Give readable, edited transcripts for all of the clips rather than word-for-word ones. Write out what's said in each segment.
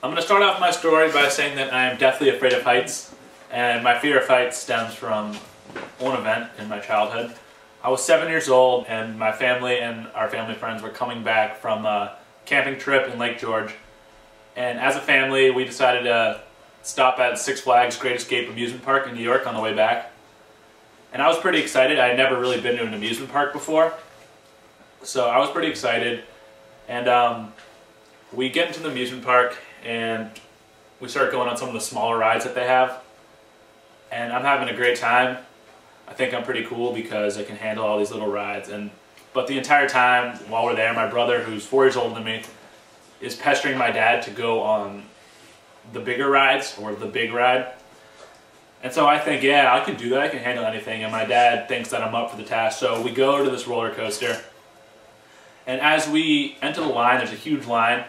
I'm going to start off my story by saying that I am deathly afraid of heights, and my fear of heights stems from one event in my childhood. I was 7 years old, and my family and our family friends were coming back from a camping trip in Lake George, and as a family we decided to stop at Six Flags Great Escape amusement park in New York on the way back. And I was pretty excited. I had never really been to an amusement park before, so I was pretty excited. And we get into the amusement park and we start going on some of the smaller rides that they have. And I'm having a great time. I think I'm pretty cool because I can handle all these little rides. But the entire time while we're there, my brother, who's 4 years older than me, is pestering my dad to go on the bigger rides, or the big ride. And so I think, yeah, I can do that, I can handle anything. And my dad thinks that I'm up for the task. So we go to this roller coaster. And as we enter the line, there's a huge line.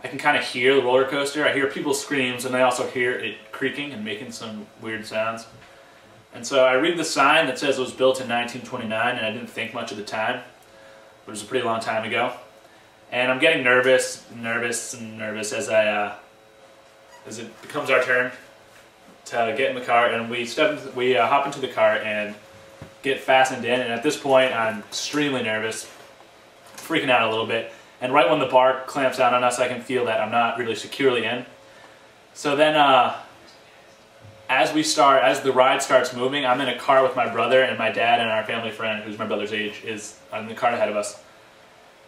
I can kind of hear the roller coaster. I hear people's screams, and I also hear it creaking and making some weird sounds. And so I read the sign that says it was built in 1929, and I didn't think much at the time, but it was a pretty long time ago. And I'm getting nervous as it becomes our turn to get in the car, and we hop into the car and get fastened in. And at this point, I'm extremely nervous, freaking out a little bit. And right when the bar clamps down on us, I can feel that I'm not really securely in. So then, as the ride starts moving, I'm in a car with my brother, and my dad and our family friend, who's my brother's age, is in the car ahead of us.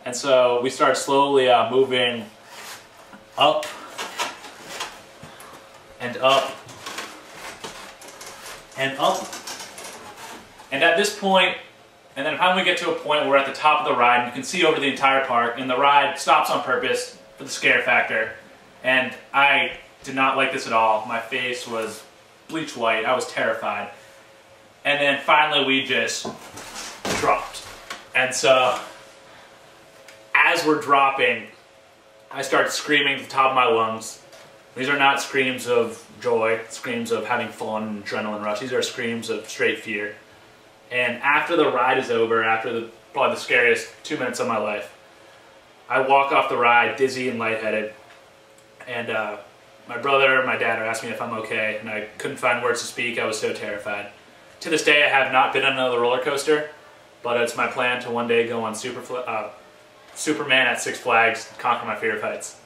And so we start slowly moving up and up and up. And at this point, and then finally we get to a point where we're at the top of the ride, and you can see over the entire park, and the ride stops on purpose for the scare factor. And I did not like this at all. My face was bleach white. I was terrified. And then finally we just dropped. And so as we're dropping, I start screaming at the top of my lungs. These are not screams of joy, screams of having fun, adrenaline rush. These are screams of straight fear. And after the ride is over, after probably the scariest 2 minutes of my life, I walk off the ride dizzy and lightheaded. And my brother and my dad are asking me if I'm okay, and I couldn't find words to speak. I was so terrified. To this day, I have not been on another roller coaster, but it's my plan to one day go on Superman at Six Flags, conquer my fear of heights.